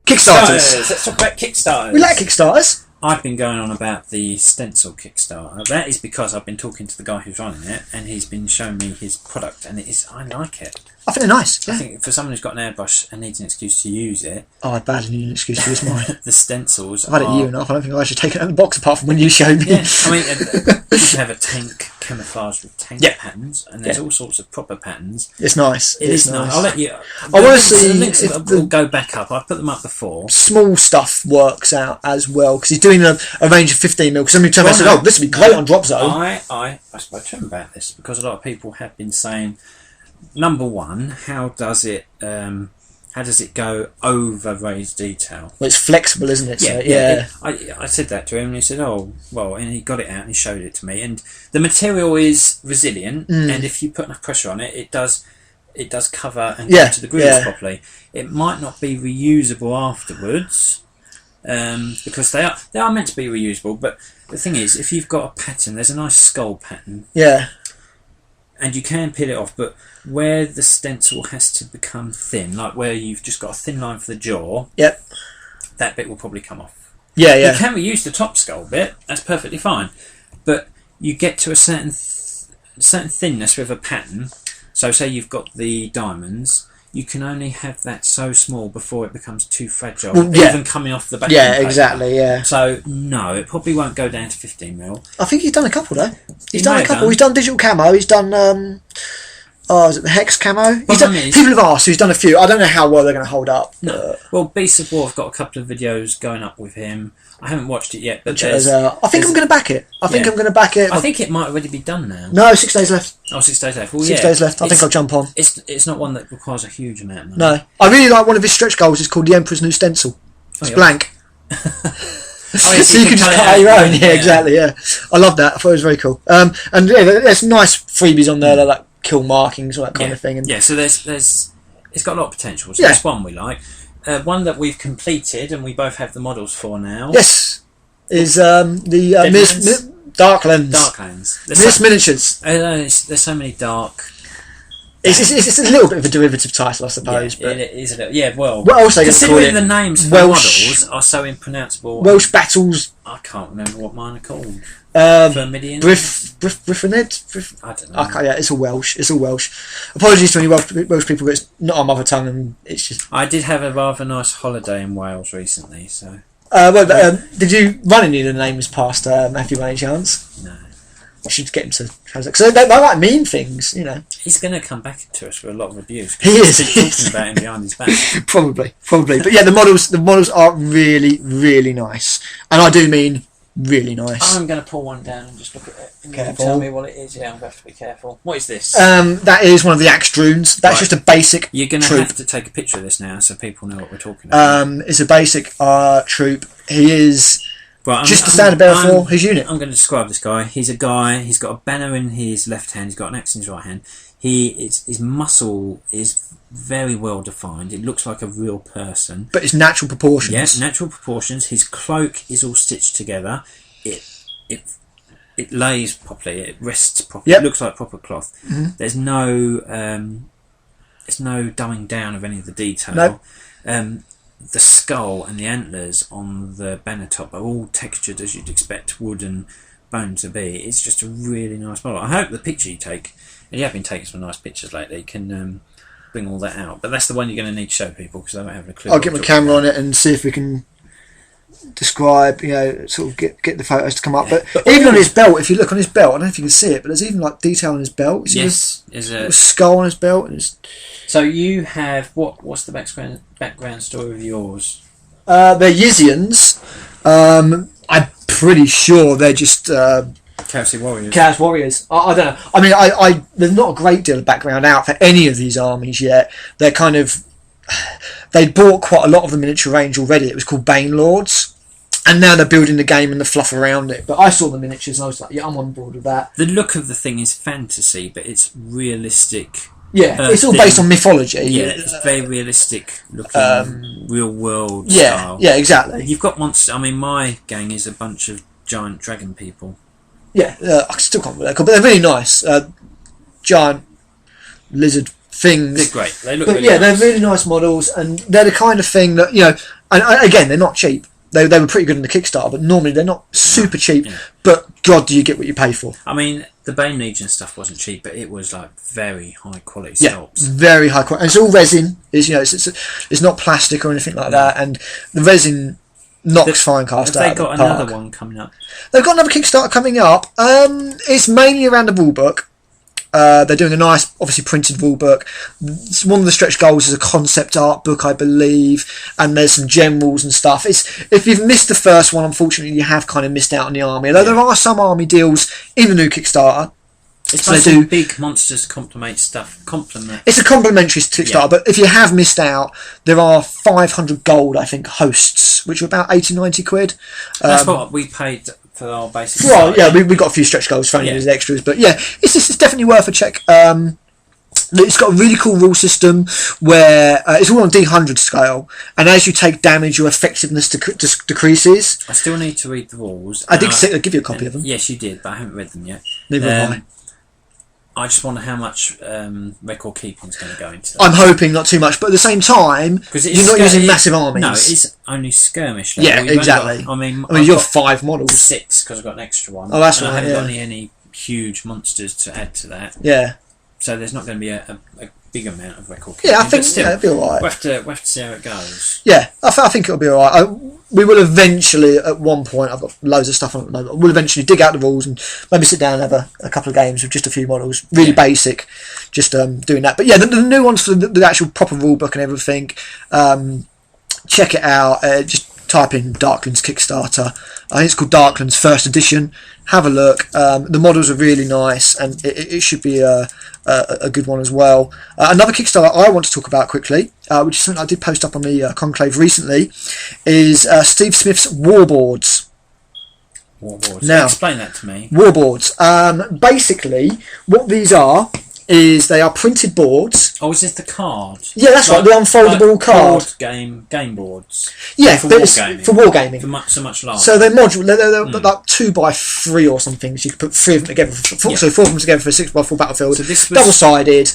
Kickstarters. Let's talk about Kickstarters. We like Kickstarters. I've been going on about the stencil Kickstarter. That is because I've been talking to the guy who's running it, and he's been showing me his product, and I like it. I think they're nice. Yeah. I think for someone who's got an airbrush and needs an excuse to use it... Oh, I badly need an excuse to use mine. The stencils I've had it a year enough. I don't think I should take it out of the box apart from when you showed me. Yeah, I mean, you can have a tank camouflage with tank patterns, and there's all sorts of proper patterns. It's nice. It is nice. I'll let you... I want to see... The links will go back up. I've put them up before. Small stuff works out as well, because he's doing a range of 15mm, because somebody told me, I said, oh, this would be great on Drop Zone. I spoke to him about this, because a lot of people have been saying... Number one, how does it go over raised detail? Well, it's flexible, isn't it? I said that to him, and he said, "Oh, well," and he got it out and he showed it to me. And the material is resilient, and if you put enough pressure on it, it does cover and go to the grooves properly. It might not be reusable afterwards, because they are meant to be reusable. But the thing is, if you've got a pattern, there's a nice skull pattern. Yeah. And you can peel it off, but where the stencil has to become thin, like where you've just got a thin line for the jaw, that bit will probably come off. You can reuse the top skull bit, that's perfectly fine. But you get to a certain thinness with a pattern, so say you've got the diamonds, you can only have that so small before it becomes too fragile, even coming off the back. Yeah, exactly, So, no, it probably won't go down to 15mm. I think he's done a couple, though. He's done a couple. He's done digital camo. He's done, is it the hex camo? People have asked, so he's done a few. I don't know how well they're going to hold up. No. Well, Beasts of War have got a couple of videos going up with him. I haven't watched it yet, but I think I'm going to back it. I think it might already be done now. No, 6 days left. Oh, 6 days left. Well, 6 days left. I think I'll jump on. It's not one that requires a huge amount of money. No. I really like one of his stretch goals. It's called The Emperor's New Stencil. It's blank. So you can just cut out your own. Yeah, exactly. Yeah, I love that. I thought it was very cool. And there's nice freebies on there, like kill markings, all that kind of thing. And so it's got a lot of potential. So that's one we like. One that we've completed and we both have the models for now. Yes, is the Darklands. Darklands. Miniatures. There's so many dark. It's a little bit of a derivative title, I suppose. But it is a little. Yeah, well. What else are they considering the names for models are so impronounceable. Welsh battles. I can't remember what mine are called. Vermidian. Briffinid. I don't know. Yeah, it's all Welsh. Apologies to any Welsh people, but it's not our mother tongue, and it's just. I did have a rather nice holiday in Wales recently, so. Did you run any of the names past Matthew by any chance? No. I should get him to translate, because they might mean things, you know. He's going to come back to us for a lot of abuse. He is. He's talking about him behind his back. Probably. But yeah, the models are really, really nice, and I do mean really nice. I'm going to pull one down and just look at it. And tell me what it is. Yeah, I'm going to have to be careful. What is this? That is one of the axe drones. That's just a basic. You're going to have to take a picture of this now, so people know what we're talking about. It's a basic troop. He is. Just the standard bearer for his unit. I'm going to describe this guy. He's a guy. He's got a banner in his left hand. He's got an axe in his right hand. His muscle is very well defined. It looks like a real person. But it's natural proportions. Yes, natural proportions. His cloak is all stitched together. It lays properly. It rests properly. It looks like proper cloth. Mm-hmm. There's no dumbing down of any of the detail. No. The skull and the antlers on the banner top are all textured as you'd expect wood and bone to be. It's just a really nice model. I hope the picture you take, and you have been taking some nice pictures lately, can bring all that out. But that's the one you're going to need to show people, because they don't have a clue. I'll get my camera on it and see if we can describe, sort of get the photos to come up. But even on his belt, if you look on his belt, I don't know if you can see it, but there's even like detail on his belt. Yes, there's a skull on his belt. And so you have what's the background story of yours? They're Yizians. I'm pretty sure they're just Chaos Warriors. I don't know. I mean, there's not a great deal of background out for any of these armies yet. They're kind of. They'd bought quite a lot of the miniature range already. It was called Bane Lords. And now they're building the game and the fluff around it. But I saw the miniatures and I was like, yeah, I'm on board with that. The look of the thing is fantasy, but it's realistic. Yeah, it's all based on mythology. Yeah, it's very realistic looking, real world style. Yeah, exactly. You've got monsters. I mean, my gang is a bunch of giant dragon people. Yeah, I still can't remember what they're called, but they're really nice. Giant lizard things. They're great. They look but really yeah, nice. They're really nice models, and they're the kind of thing that, And again, they're not cheap. They were pretty good in the Kickstarter, but normally they're not super cheap. Yeah. But God, do you get what you pay for? I mean, the Bane Legion stuff wasn't cheap, but it was like very high quality sculpts. Very high quality. And it's all resin. It's not plastic or anything like that. And the resin knocks Finecast out. They've got another one coming up. They've got another Kickstarter coming up. It's mainly around the rule book. They're doing a nice, obviously printed rule book. One of the stretch goals is a concept art book, I believe, and there's some generals and stuff. If you've missed the first one, unfortunately, you have kind of missed out on the army. Although there are some army deals in the new Kickstarter. It's so they do big monsters complement. It's a complimentary Kickstarter, but if you have missed out, there are 500 gold, I think, hosts, which are about 80-90 quid. That's what we paid for our basic. Well, yeah, we got a few stretch goals thrown in as extras, but yeah, it's definitely worth a check. It's got a really cool rule system where it's all on D100 scale, and as you take damage, your effectiveness decreases. I still need to read the rules. I did give you a copy of them. Yes, you did, but I haven't read them yet. Neither have I. I just wonder how much record keeping is going to go into that. I'm hoping not too much, but at the same time, you're not using massive armies. No, it's only skirmish. Yeah, exactly. I mean, you're 5 models. 6 because I've got an extra one. Oh, that's right. I haven't got any huge monsters to add to that. Yeah. So there's not going to be a big amount of record keeping. Yeah, I think it'll be alright. We'll have to see how it goes. Yeah, I think it'll be alright. We will eventually, at one point, I've got loads of stuff on at the moment, we'll eventually dig out the rules and maybe sit down and have a couple of games with just a few models. Really basic, just doing that. But yeah, the new ones for the actual proper rule book and everything, check it out. Just type in Darklands Kickstarter. I think it's called Darklands First Edition. Have a look. The models are really nice, and it should be a good one as well. Another Kickstarter I want to talk about quickly, which is something I did post up on the Conclave recently, is Steve Smith's Warboards. Warboards. Now, explain that to me. Warboards. Basically, what these are is they are printed boards. Oh, is this the card? Yeah, that's right, the unfoldable card. Board game boards. Yeah, for wargaming. For wargaming. So much larger. So they're modular. They're like 2x3 or something. So you can put 3 of them together. So 4 of them together for a 6x4 battlefield. So this was double-sided.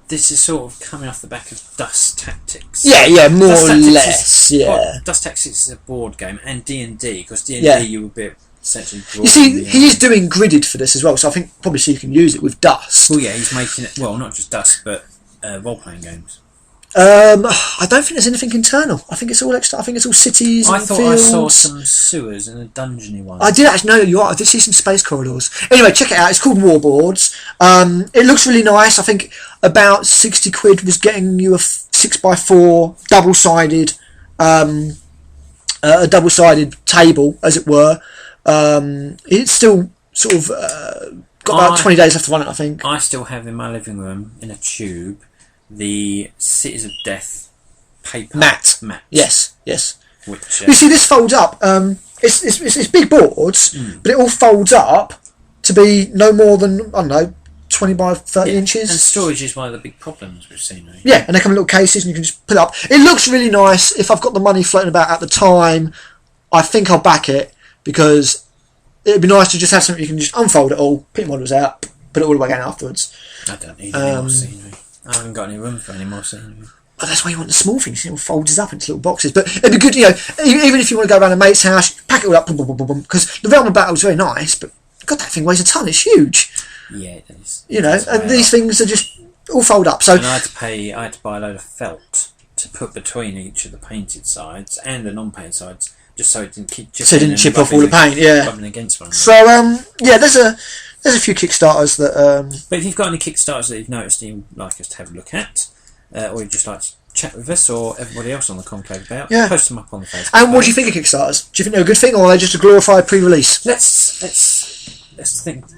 This is sort of coming off the back of Dust Tactics. Yeah, more or less. Dust Tactics is a board game, and D&D, because D&D you would be essentially. You see, he is doing gridded for this as well, so I think probably so you can use it with Dust. Well, yeah, he's making it. Well, not just Dust, but role-playing games. I don't think there's anything internal. I think it's all extra. I think it's all cities. I thought fields. I saw some sewers and a dungeony one. I did actually know you are. I did see some space corridors. Anyway, check it out. It's called Warboards. It looks really nice. I think about 60 quid was getting you a 6x4 double-sided, a double-sided table, as it were. It's still sort of got about 20 days left to run it, I think. I still have in my living room in a tube the Cities of Death paper mat. Yes. Which you see, this folds up. It's big boards, but it all folds up to be no more than, I don't know, 20 by 30 inches. And storage is one of the big problems we've seen. Really. Yeah, and they come in little cases, and you can just put it up. It looks really nice. If I've got the money floating about at the time, I think I'll back it, because it'd be nice to just have something you can just unfold it all, put your models out, put it all away again afterwards. I don't need any more scenery. I haven't got any room for any more scenery. But that's why you want the small things. It all folds up into little boxes. But it'd be good, even if you want to go around a mate's house, pack it all up, because the Realm of Battle is very nice, but God, that thing weighs a ton. It's huge. Yeah, it is. And these things are just all fold up. So and I had to buy a load of felt to put between each of the painted sides and the non-painted sides, just so it didn't keep chipping. So it didn't chip off all the paint. Yeah. Rubbing against one. So there's a few Kickstarters that. But if you've got any Kickstarters that you've noticed and you'd like us to have a look at, or you'd just like to chat with us or everybody else on the Conclave about, post them up on the Facebook. And what do you think of Kickstarters? Do you think they're a good thing, or are they just a glorified pre-release? Let's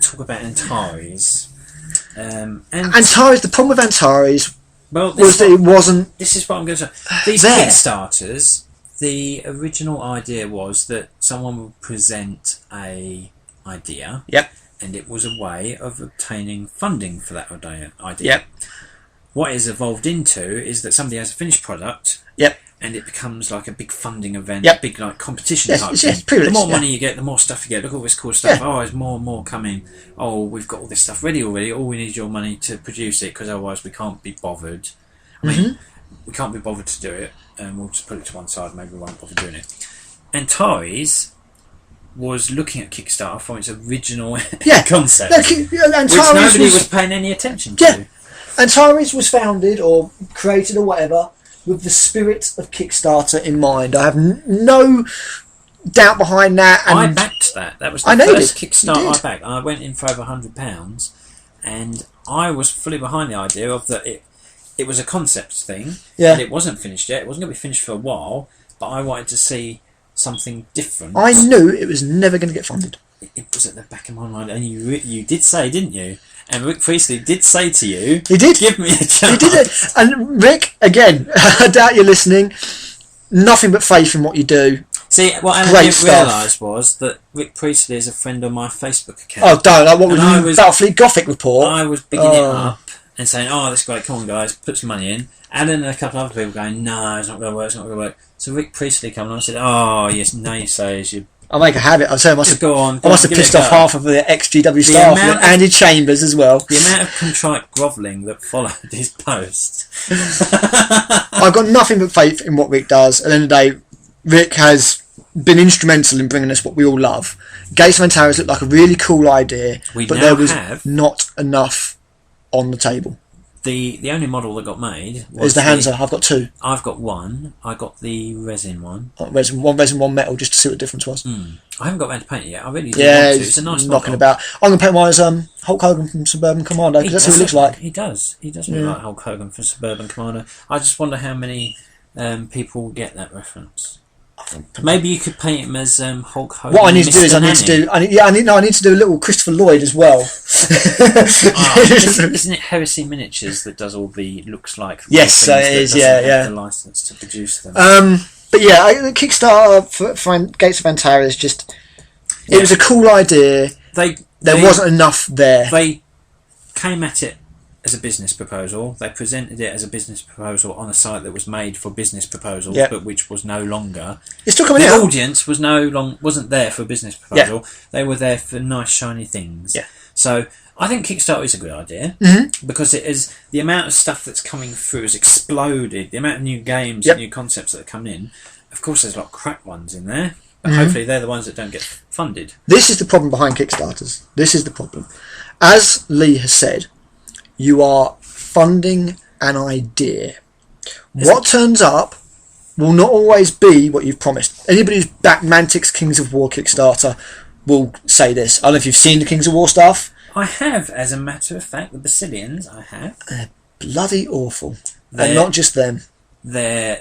talk about Antares. Antares. The problem with Antares was that it wasn't. This is what I'm going to say. These Kickstarters, the original idea was that someone would present a idea. Yep. And it was a way of obtaining funding for that idea. Yep. What it's evolved into is that somebody has a finished product. Yep. And it becomes like a big funding event, yep. a big like competition type thing. The more money you get, the more stuff you get. Look at all this cool stuff. Yeah. Oh, there's more and more coming. Oh, we've got all this stuff ready already. All we need is your money to produce it, because otherwise we can't be bothered. I mean, we can't be bothered to do it, and we'll just put it to one side. Maybe we won't bother doing it. Antares was looking at Kickstarter from its original concept, which nobody was paying any attention to. Yeah, Antares was founded or created or whatever with the spirit of Kickstarter in mind. I have no doubt behind that. And I backed that. That was the first Kickstarter I backed. I went in for over £100, and I was fully behind the idea of that it was a concept thing, and it wasn't finished yet. It wasn't going to be finished for a while, but I wanted to see something different. I knew it was never going to get funded. It was at the back of my mind, and you did say, didn't you? And Rick Priestley did say to you, he did give me a chance. He did it. And Rick, again, I doubt you're listening. Nothing but faith in what you do. See, what Alan didn't realise was that Rick Priestley is a friend on my Facebook account. Oh, don't! What was Battlefleet Gothic report? I was bigging it up and saying, "Oh, that's great! Come on, guys, put some money in." Alan and a couple of other people going, "No, it's not going to work. It's not going to work." So Rick Priestley came along and said, "Oh, yes, now you say as you." I'll make a habit. I must have pissed off half of the XGW staff and Andy Chambers as well. The amount of contrite grovelling that followed his post. I've got nothing but faith in what Rick does. At the end of the day, Rick has been instrumental in bringing us what we all love. Gates of Antares looked like a really cool idea, but there was not enough on the table. The only model that got made is the Hansa. I've got two. I've got one. I got the resin one. Resin, one metal, just to see what the difference was. I haven't got around to paint it yet. I really do want to. It's a nice knocking model. About. I'm going to paint mine as Hulk Hogan from Suburban Commando, because that's who he looks like. He does. He does look like Hulk Hogan from Suburban Commando. I just wonder how many people get that reference. Maybe you could paint him as Hulk Hogan. What I need to do is I need to do a little Christopher Lloyd as well. Isn't it Heresy Miniatures that does all the looks like? Yes, it is. The license to produce them. But yeah, Kickstarter for Gates of Antares it was a cool idea. There wasn't enough there. They came at it as a business proposal. They presented it as a business proposal on a site that was made for business proposals, but which was no longer. It's still coming out. The audience wasn't there for a business proposal. Yeah. They were there for nice shiny things. Yeah. So I think Kickstarter is a good idea because it is the amount of stuff that's coming through has exploded. The amount of new games and new concepts that are coming in. Of course, there's a lot of crap ones in there, but hopefully they're the ones that don't get funded. This is the problem behind Kickstarters. This is the problem. As Lee has said, you are funding an idea. What turns up will not always be what you've promised. Anybody who's backed Mantic's Kings of War Kickstarter will say this. I don't know if you've seen the Kings of War stuff. I have, as a matter of fact, the Basilians, I have. They're bloody awful. And not just them. They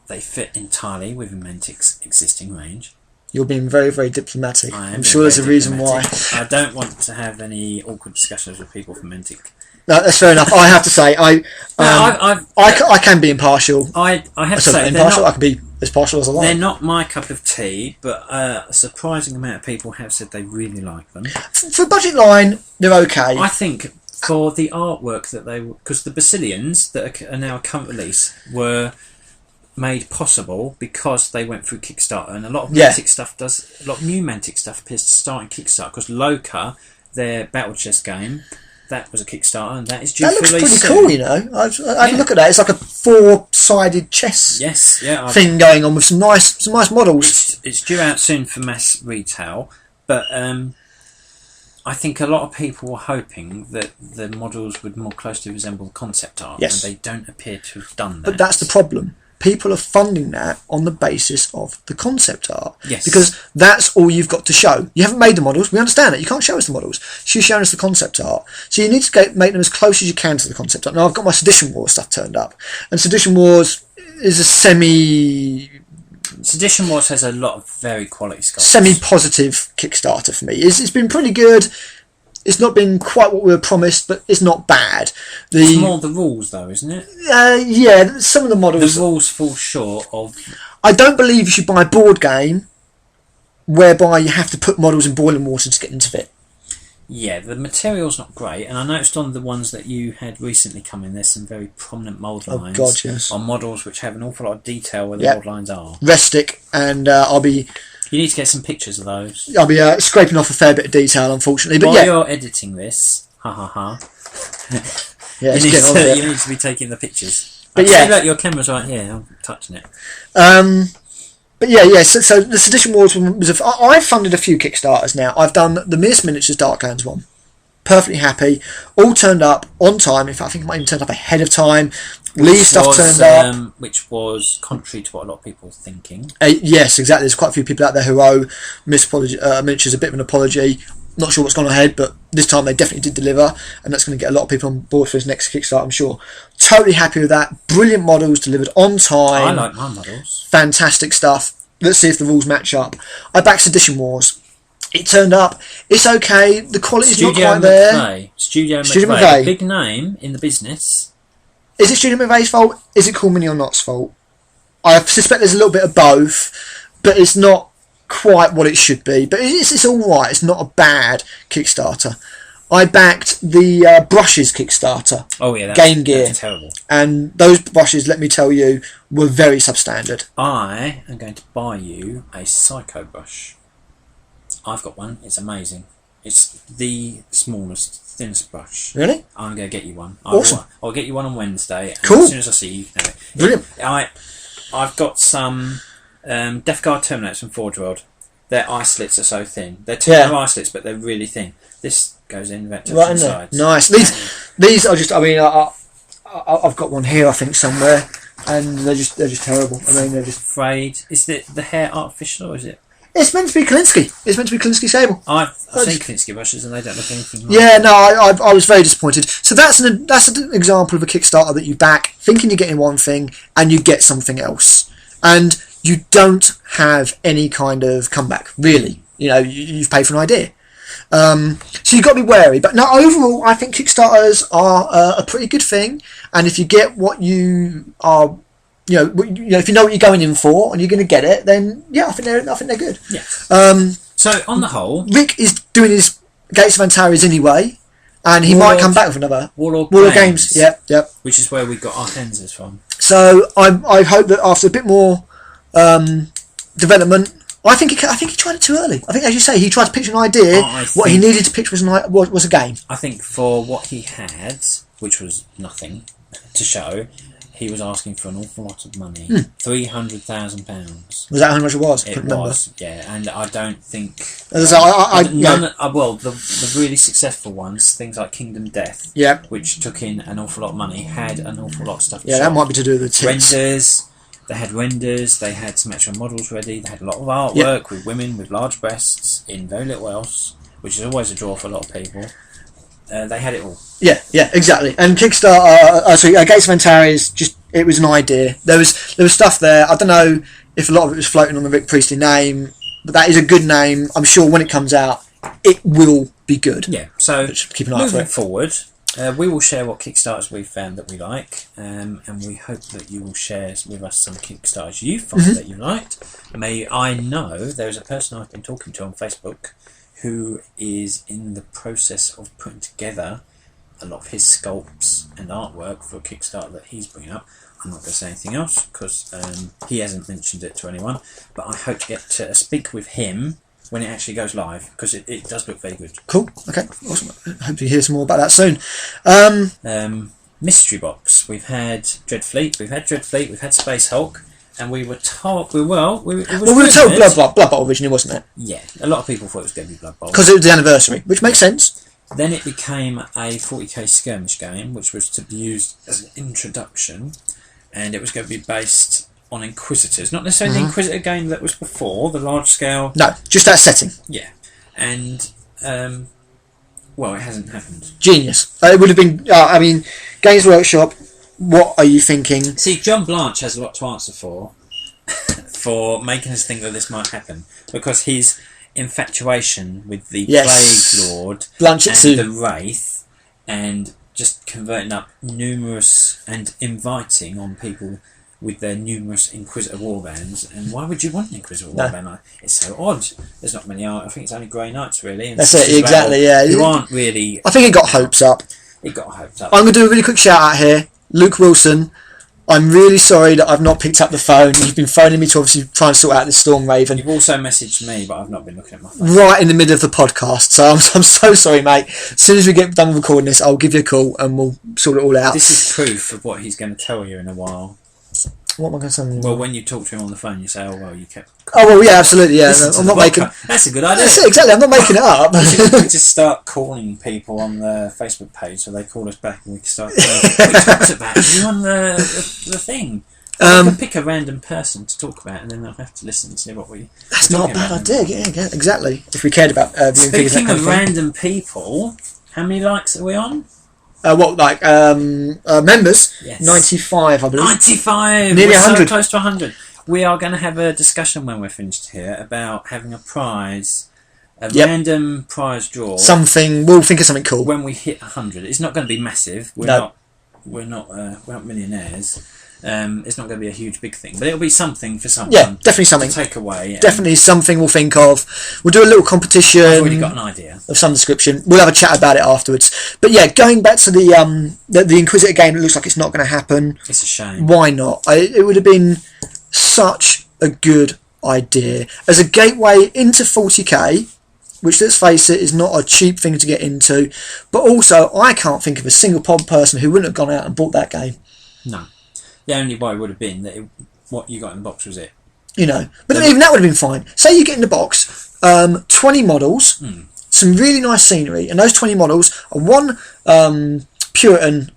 fit entirely within Mantic's existing range. You're being very, very diplomatic. I'm sure there's a reason why. I don't want to have any awkward discussions with people from Mantic. No, that's fair enough. I have to say, I can be impartial. I have to say, impartial. I can be as partial as I like. They're not my cup of tea, but a surprising amount of people have said they really like them. For a budget line, they're okay. I think for the artwork that because the Basilians that are now a current release were made possible because they went through Kickstarter, and a lot of Mantic stuff a lot of new Mantic stuff appears to start in Kickstarter because Loka, their battle chess game. That was a Kickstarter, and that is due for release. That looks pretty cool, you know. I had a look at that. It's like a 4-sided chess thing going on with some nice models. It's due out soon for mass retail, but I think a lot of people were hoping that the models would more closely resemble concept art, and they don't appear to have done that. But that's the problem. People are funding that on the basis of the concept art. Yes. Because that's all you've got to show. You haven't made the models. We understand that. You can't show us the models. She's showing us the concept art. So you need to make them as close as you can to the concept art. Now, I've got my Sedition Wars stuff turned up. And Sedition Wars is a Sedition Wars has a lot of very quality sculpts. Semi-positive Kickstarter for me. It's been pretty good. It's not been quite what we were promised, but it's not bad. It's more the rules, though, isn't it? Yeah, some of the models... The rules fall short of... I don't believe you should buy a board game whereby you have to put models in boiling water to get them to fit. Yeah, the material's not great, and I noticed on the ones that you had recently come in, there's some very prominent mould lines on models which have an awful lot of detail where the mould lines are. Restic, and I'll be... You need to get some pictures of those. I'll be scraping off a fair bit of detail, unfortunately. But while you're editing this, you need to be taking the pictures. But yeah, look, your camera's right here. I'm touching it. But yeah. So the Sedition Wars was. I've funded a few Kickstarters now. I've done the Miss Miniatures Darklands one. Perfectly happy. All turned up on time. In fact, I think it might even turned up ahead of time. Lee's stuff turned up. Which was contrary to what a lot of people were thinking. Yes, exactly. There's quite a few people out there who owe Miniatures a bit of an apology. Not sure what's gone ahead, but this time they definitely did deliver, and that's going to get a lot of people on board for his next Kickstarter, I'm sure. Totally happy with that. Brilliant models delivered on time. I like my models. Fantastic stuff. Let's see if the rules match up. I backed Sedition Wars. It turned up. It's okay. The quality's not quite there. Studio McVeigh. A big name in the business. Is it Studio McVeigh's fault? Is it Cool Mini or Not's fault? I suspect there's a little bit of both, but it's not quite what it should be. But it's all right. It's not a bad Kickstarter. I backed the brushes Kickstarter. Oh yeah, Game Gear. That's terrible. And those brushes, let me tell you, were very substandard. I am going to buy you a Psycho brush. I've got one. It's amazing. It's the smallest, thinnest brush. Really? I'm going to get you one. Awesome. I'll get you one on Wednesday. And cool. As soon as I see you, you can have it. Brilliant. I've got some Death Guard Terminators from Forge World. Their eye slits are so thin. They're eye slits, but they're really thin. This goes in right to the sides. Nice. These are just. I mean, I've got one here, I think, somewhere, and they're just terrible. I mean, they're just frayed. Is the hair artificial, or is it? It's meant to be Kalinsky. It's meant to be Kalinsky sable. I've seen Kalinsky brushes and they don't look anything like yeah, no, I was very disappointed. So that's an example of a Kickstarter that you back, thinking you're getting one thing, and you get something else. And you don't have any kind of comeback, really. You know, you've paid for an idea. So you've got to be wary. But no, overall, I think Kickstarters are a pretty good thing. And if you get what you are... You know, if you know what you're going in for and you're going to get it, then yeah, I think they're good. Yes. So on the whole, Rick is doing his Gates of Antares anyway, and he might come back with another Warlord Games. Yep. Which is where we got our Tenzas from. So I hope that after a bit more development, I think he tried it too early. I think, as you say, he tried to pitch an idea. What he needed to pitch was a game. I think for what he had, which was nothing to show. He was asking for an awful lot of money. £300,000. Was that how much it was? It was, yeah. And I don't think... The really successful ones, things like Kingdom Death, which took in an awful lot of money, had an awful lot of stuff to show. That might be to do with the tits. Renders. They had renders. They had some actual models ready. They had a lot of artwork with women with large breasts in very little else, which is always a draw for a lot of people. They had it all. Yeah, exactly. And Kickstarter, Gates of Antares, it was an idea. There was stuff there. I don't know if a lot of it was floating on the Rick Priestley name, but that is a good name. I'm sure when it comes out, it will be good. Yeah. So keep an eye moving forward, we will share what Kickstarters we've found that we like, and we hope that you will share with us some Kickstarters you find that you liked. I know there is a person I've been talking to on Facebook who is in the process of putting together a lot of his sculpts and artwork for a Kickstarter that he's bringing up. I'm not going to say anything else because he hasn't mentioned it to anyone, but I hope to get to speak with him when it actually goes live because it does look very good. Cool. Okay. Awesome. I hope you hear some more about that soon. Mystery Box. We've had Dreadfleet. We've had Space Hulk. And we were told... we were told Blood Bowl originally, wasn't it? Yeah. A lot of people thought it was going to be Blood Bowl. Because it was the anniversary, which makes sense. Then it became a 40k skirmish game, which was to be used as an introduction. And it was going to be based on Inquisitors. Not necessarily the Inquisitor game that was before, the large scale... No, just that setting. Yeah. And... it hasn't happened. Genius. It would have been... Games Workshop... What are you thinking? See, John Blanche has a lot to answer for making us think that this might happen. Because his infatuation with the Plague Lord and the Wraith, and just converting up numerous and inviting on people with their numerous Inquisitor warbands. And why would you want an Inquisitor warband? It's so odd. There's not many. I think it's only Grey Knights, really. And that's it, exactly, yeah. You aren't really... I think it got hopes up. I'm going to do a really quick shout out here. Luke Wilson, I'm really sorry that I've not picked up the phone. You've been phoning me to obviously try and sort out this Storm Raven. You've also messaged me, but I've not been looking at my phone. Right in the middle of the podcast. So I'm so sorry, mate. As soon as we get done recording this, I'll give you a call and we'll sort it all out. This is proof of what he's going to tell you in a while. What am I going to say? Well, when you talk to him on the phone, you say, "Oh well, you kept." Oh well, yeah, absolutely, yeah. No, I'm not making. That's a good idea. That's it, exactly. I'm not making it up. We just start calling people on the Facebook page, so they call us back, and we can start. What you talked about? You on the thing? We can pick a random person to talk about, and then they'll have to listen and see what we. That's not a bad idea. Yeah, exactly. If we cared about viewing figures. Speaking of random people, how many likes are we on? Members? Yes. 95, I believe. 95! Nearly 100. So close to 100. We are going to have a discussion when we're finished here about having a prize, random prize draw. We'll think of something cool. When we hit 100. It's not going to be massive. We're not millionaires. It's not going to be a huge big thing, but it'll be something for someone. Yeah, definitely something to take away. Definitely something we'll think of. We'll do a little competition. I've already got an idea of some description. We'll have a chat about it afterwards. But yeah, going back to the Inquisitor game, it looks like it's not going to happen. It's a shame. Why not? It would have been such a good idea as a gateway into 40k. Which, let's face it, is not a cheap thing to get into. But also, I can't think of a single person who wouldn't have gone out and bought that game. No. The only way would have been that what you got in the box was it. But even that would have been fine. Say you get in the box 20 models, some really nice scenery, and those 20 models are one Puritan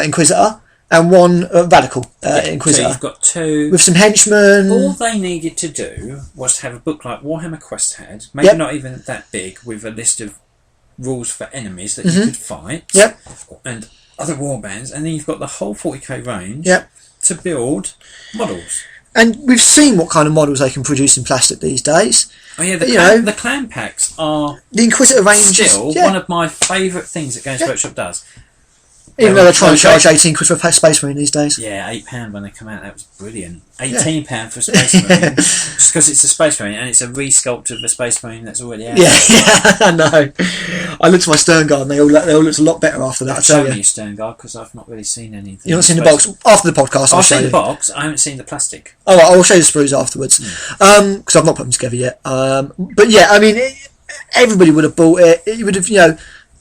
Inquisitor and one Radical Inquisitor. So you've got two. With some henchmen. All they needed to do was to have a book like Warhammer Quest had, maybe not even that big, with a list of rules for enemies that you could fight. Yep. And other warbands, and then you've got the whole 40k range. Yep. To build models. And we've seen what kind of models they can produce in plastic these days. Oh yeah, the clan packs are the Inquisitor range still one of my favourite things that Games Workshop does. Even though they're trying to charge £18 for a Space Marine these days. Yeah, £8 when they come out, that was brilliant. £18 for a Space Marine. Just because it's a Space Marine and it's a resculpt of a Space Marine that's already out. Yeah, I know. I looked at my Stern Guard and they all looked a lot better after that. I'll show you Stern Guard because I've not really seen anything. You've not seen the box? After the podcast, I'll show you. I've seen the box, I haven't seen the plastic. Oh, right, I'll show you the sprues afterwards. Because I've not put them together yet. But yeah, I mean, everybody would have bought it. It would have,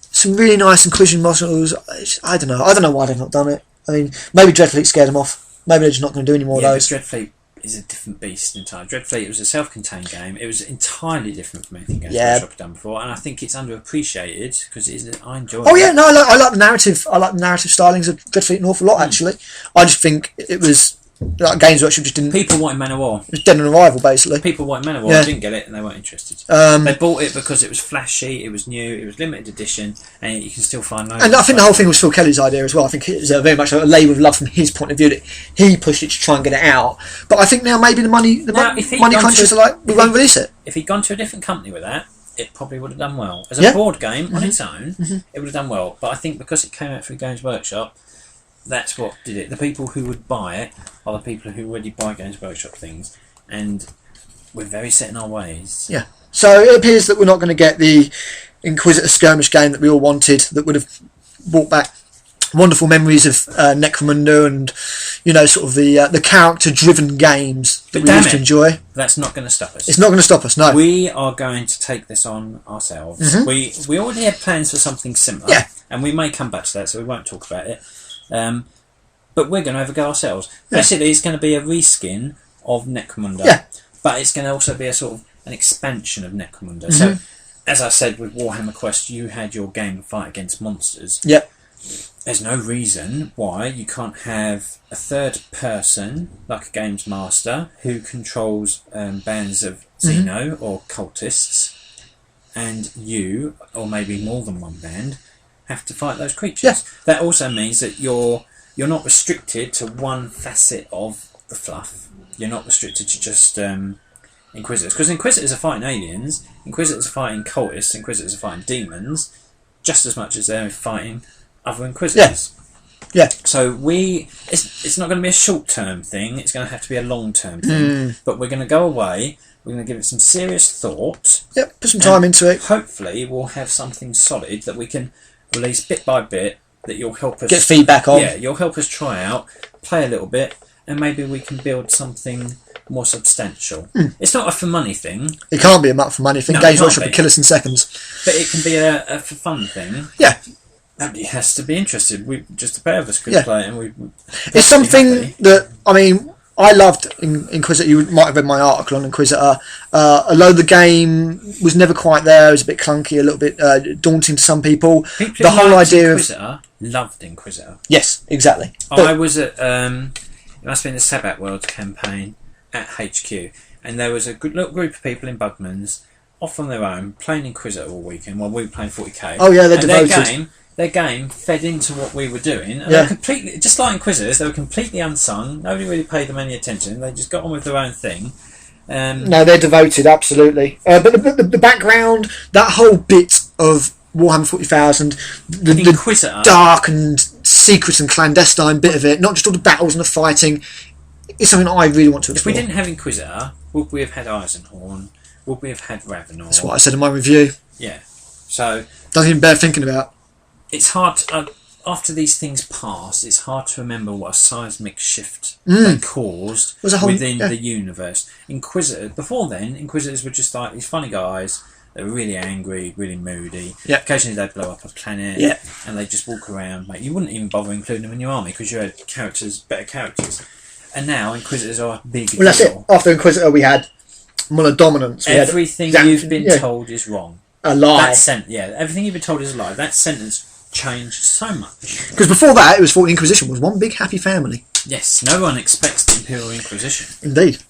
some really nice inclusion models. I don't know why they've not done it. I mean, maybe Dreadfleet scared them off. Maybe they're just not going to do any more of those. Dreadfleet is a different beast entirely. Dreadfleet was a self-contained game. It was entirely different from anything Games Workshop had done before, and I think it's underappreciated because I enjoy it. Oh yeah, no, I like the narrative. I like the narrative stylings of Dreadfleet an awful lot. Actually, I just think it was. Like Games Workshop just didn't. People wanted Man of War. It was dead on arrival, basically. People wanted Man of War, didn't get it, and they weren't interested. They bought it because it was flashy, it was new, it was limited edition, and you can still find loads. And I think the whole thing was Phil Kelly's idea as well. I think it was very much a labour of love from his point of view that he pushed it to try and get it out. But I think now maybe the money crunchers are like, we won't release it. If he'd gone to a different company with that, it probably would have done well. As a board game on its own, it would have done well. But I think because it came out through Games Workshop, that's what did it. The people who would buy it are the people who already buy Games Workshop things, and we're very set in our ways. Yeah. So it appears that we're not going to get the Inquisitor skirmish game that we all wanted, that would have brought back wonderful memories of Necromunda and sort of the character-driven games that we used to enjoy. That's not going to stop us. It's not going to stop us. No. We are going to take this on ourselves. We already had plans for something similar, and we may come back to that, so we won't talk about it. But we're going to have a go ourselves. Basically, it's going to be a reskin of Necromunda, but it's going to also be a sort of an expansion of Necromunda. So, as I said with Warhammer Quest, you had your game Fight Against Monsters. Yep. There's no reason why you can't have a third person, like a games master, who controls bands of Xeno or cultists, and you, or maybe more than one band, have to fight those creatures. Yeah. That also means that you're not restricted to one facet of the fluff. You're not restricted to just Inquisitors, because Inquisitors are fighting aliens, Inquisitors are fighting cultists, Inquisitors are fighting demons, just as much as they're fighting other Inquisitors. Yeah. So it's not going to be a short-term thing, it's going to have to be a long-term thing. But we're going to go away, we're going to give it some serious thought. Yep, put some time into it. Hopefully we'll have something solid that we can release bit by bit that you'll help us get feedback on. Yeah, you'll help us try out, play a little bit, and maybe we can build something more substantial. It's not a for money thing. It can't be a for money thing. Games Workshop would kill us in seconds. But it can be a for fun thing. Yeah. Nobody has to be interested. Just a pair of us could play it, and it's something that I loved Inquisitor. You might have read my article on Inquisitor. Although the game was never quite there, it was a bit clunky, a little bit daunting to some people. The whole idea Inquisitor loved Inquisitor. Yes, exactly. I was at it must have been the Sabbath World campaign at HQ, and there was a good little group of people in Bugman's off on their own playing Inquisitor all weekend while we were playing 40k. Oh yeah, they're devoted. Their game fed into what we were doing, and they were completely, just like Inquisitors, they were completely unsung. Nobody really paid them any attention. They just got on with their own thing. No, they're devoted, absolutely. But the background, that whole bit of Warhammer 40,000, the dark and secret and clandestine bit of it, not just all the battles and the fighting, is something I really want to explore. If we didn't have Inquisitor, would we have had Eisenhorn? Would we have had Ravenor? That's what I said in my review. Yeah. So doesn't even bear thinking about. It's hard after these things pass. It's hard to remember what a seismic shift they caused within the universe. Before then, Inquisitors were just like these funny guys. They were really angry, really moody. Yep. Occasionally they'd blow up a planet, and they'd just walk around. Mate, you wouldn't even bother including them in your army because you had better characters. And now Inquisitors are a big deal. That's it. After Inquisitor, we had monodominance. Everything you've been told is wrong. A lie. Everything you've been told is a lie. That sentence changed so much. Because before that, it was thought Inquisition was one big happy family. Yes, no one expects the Imperial Inquisition. Indeed.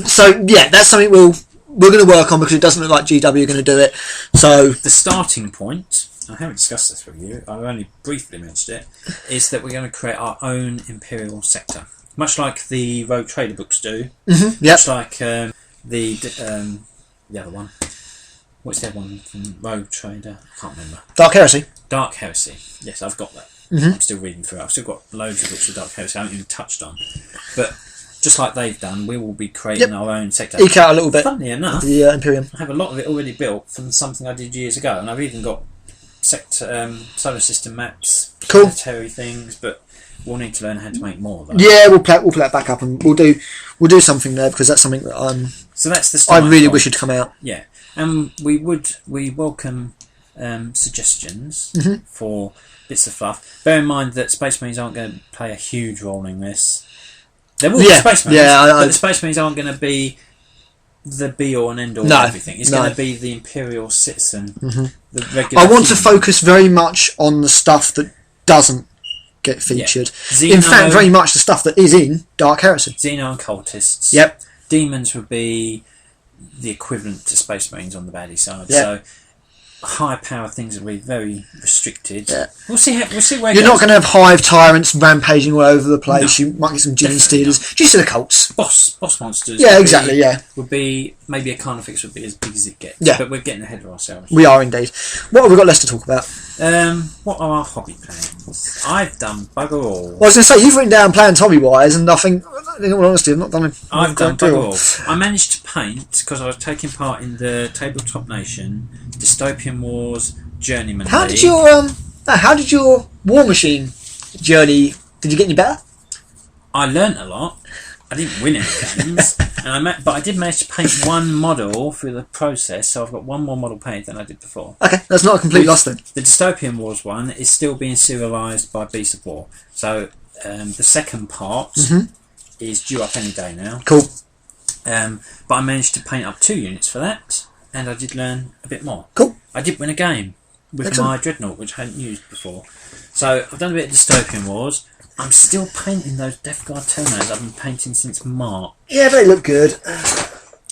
So yeah, that's something we're going to work on because it doesn't look like GW are going to do it. So the starting point, I haven't discussed this with you, I've only briefly mentioned it, is that we're going to create our own Imperial sector. Much like the Rogue Trader books do. Mm-hmm, much like the other one. What's the other one from Rogue Trader? I can't remember. Dark Heresy. Dark Heresy. Yes, I've got that. Mm-hmm. I'm still reading through it. I've still got loads of books of Dark Heresy I haven't even touched on. But just like they've done, we will be creating our own sector. Eke out a little bit. Funnily enough, the Imperium. I have a lot of it already built from something I did years ago, and I've even got solar system maps, planetary things, but we'll need to learn how to make more. Though. Yeah, we'll play it back up, and we'll do something there because that's something that So that's the start. I really wish it to come out. Yeah, and we welcome suggestions for bits of fluff. Bear in mind that Space Marines aren't going to play a huge role in this. There will be Space Marines, but the Space Marines aren't going to be the be-all and end-all of everything. It's going to be the Imperial citizen, the regular. I want to focus very much on the stuff that doesn't get featured. Yeah. In fact, very much the stuff that is in Dark Heresy. Xeno and cultists. Yep. Demons would be the equivalent to Space Marines on the baddie side. Yep. So high power things will be very restricted. Yeah. We'll see where it You're goes. not going to have hive tyrants rampaging all over the place. No. You might get some gene stealers. Just the cults. Boss monsters. Yeah, exactly. Would be maybe a Carnifex would be as big as it gets. Yeah. But we're getting ahead of ourselves. We are indeed. What have we got less to talk about? What are our hobby plans? I've done bugger all. Well, I was going to say you've written down plans hobby wise, and I think, in all honesty, I've not done. I've done bugger all. I managed to paint because I was taking part in the Tabletop Nation Dystopian Wars Journeyman How League. did your War Machine journey? Did you get any better? I learnt a lot. I didn't win any games, but I did manage to paint one model through the process, so I've got one more model painted than I did before. Okay, that's not a complete loss then. The Dystopian Wars one is still being serialised by Beast of War, so the second part is due up any day now. Cool. But I managed to paint up 2 units for that, and I did learn a bit more. Cool. I did win a game with my Dreadnought, which I hadn't used before. So I've done a bit of Dystopian Wars. I'm still painting those Death Guard Terminators I've been painting since March. Yeah, they look good.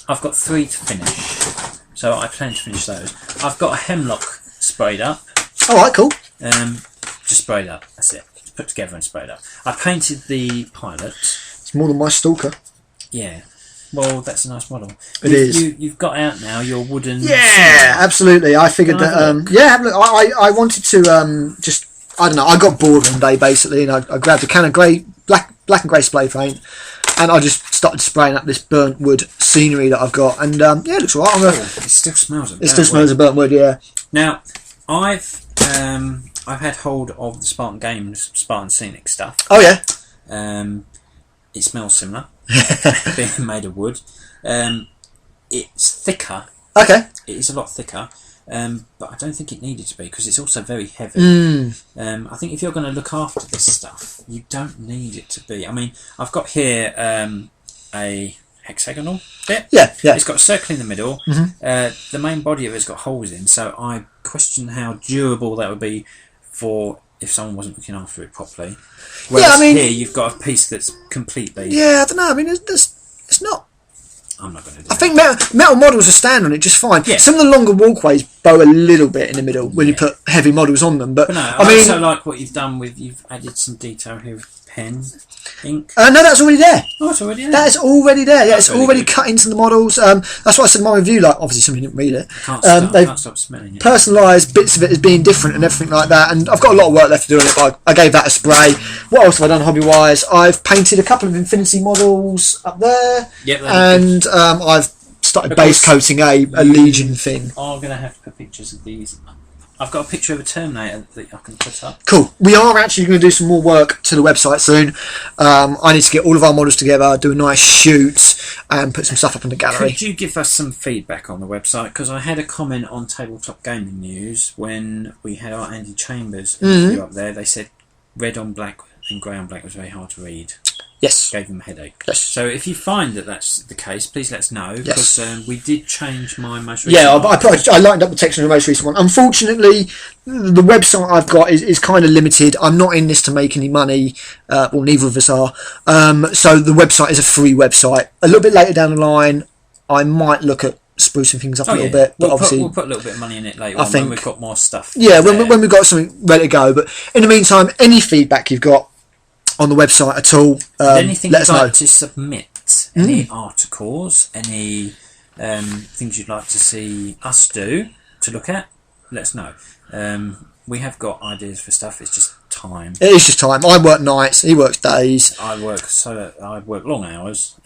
I've got 3 to finish, so I plan to finish those. I've got a Hemlock sprayed up. Alright, cool. Just sprayed up, that's it. Just put together and sprayed up. I painted the pilot. It's more than my Stalker. Yeah. Well, that's a nice model. It is. You've got out now your wooden... Yeah, absolutely. I figured that... look, I wanted to just... I don't know, I got bored one day basically, and I grabbed a can of black and grey spray paint, and I just started spraying up this burnt wood scenery that I've got, and it looks alright. It still smells of burnt wood. It still smells of burnt wood, yeah. Now, I've I've had hold of the Spartan Games Spartan Scenic stuff. Oh yeah. It smells similar, being made of wood. It's thicker. Okay. It is a lot thicker, but I don't think it needed to be because it's also very heavy. I think if you're going to look after this stuff, you don't need it to be. I mean, I've got here a hexagonal bit. Yeah. It's got a circle in the middle. The main body of it's got holes in, so I question how durable that would be for if someone wasn't looking after it properly. Whereas here you've got a piece that's completely... Yeah, I don't know. I mean, it's not... I'm not going to do I think metal models will stand on it just fine. Yeah. Some of the longer walkways bow a little bit in the middle when you put heavy models on them. But no, I mean, also like what you've done with... You've added some detail here with pen, ink. no, that's already there. Oh, it's already there? That is already there. Yeah, That's it's already good. cut into the models. That's what I said in my review. Like, obviously, somebody didn't read it. I can't stop smelling it. Personalised bits of it as being different and everything like that. And I've got a lot of work left to do on it, but I gave that a spray. What else have I done hobby-wise? I've painted a couple of Infinity models up there. Yep, and I've started base coating a Legion thing. I'm going to have to put pictures of these up. I've got a picture of a Terminator that I can put up. Cool. We are actually going to do some more work to the website soon. I need to get all of our models together, do a nice shoot, and put some stuff up in the gallery. Could you give us some feedback on the website? Because I had a comment on Tabletop Gaming News when we had our Andy Chambers interview up there. They said red on black and grey on black was very hard to read. Yes. Gave them a headache. Yes. So if you find that that's the case, please let us know. Yes. Because we did change my most recent I lightened up the text on the most recent one. Unfortunately, the website I've got is kind of limited. I'm not in this to make any money. Well, neither of us are. So the website is a free website. A little bit later down the line, I might look at sprucing things up a little bit. But we'll put a little bit of money in it later on when we've got more stuff. Yeah, when we've got something ready to go. But in the meantime, any feedback you've got on the website at all, anything let you'd us know. like to submit, any articles, any things you'd like to see us do to look at, let us know. We have got ideas for stuff. It's just time. It is just time. I work nights. He works days. I work long hours.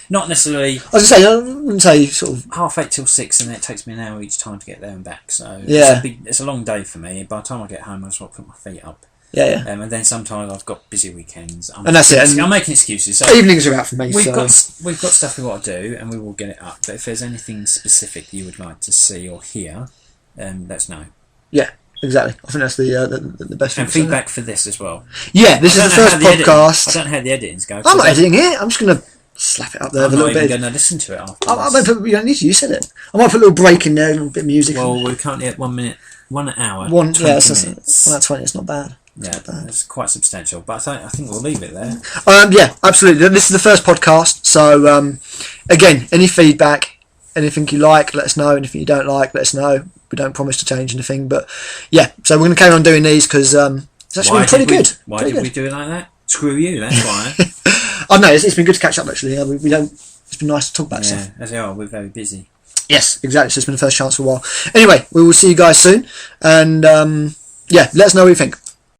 Not necessarily. I was going to say, I wouldn't say sort of 8:30 till 6, and then it takes me an hour each time to get there and back. So yeah, it's a long day for me. By the time I get home, I just want to put my feet up. Yeah. And then sometimes I've got busy weekends. And that's it. And I'm making excuses. So evenings are out for me. We've got stuff we've got to do, and we will get it up. But if there's anything specific you would like to see or hear, let us know. Yeah, exactly. I think that's the best thing. And feedback for this as well. Yeah, this is the first podcast. I don't know how the editing's going. I'm not editing it. I'm just going to slap it up there. I'm a little not even bit. going to listen to it after. I might put, you don't need to. You said it. I might put a little break in there, a little bit of music. Well, we're currently at 1 minute, 1 hour. 20 minutes. Well, that's 20. It's not bad. Yeah, it's quite substantial, but I think we'll leave it there. Yeah, absolutely. This is the first podcast, so again, any feedback, anything you like, let us know. Anything you don't like, let us know. We don't promise to change anything, but yeah. So we're going to carry on doing these because it's actually been pretty good. Why did we do it like that? Screw you. That's why. I know it's been good to catch up. Actually, we don't. It's been nice to talk about stuff. As they are, we're very busy. Yes, exactly. So it's been the first chance for a while. Anyway, we will see you guys soon, and let us know what you think.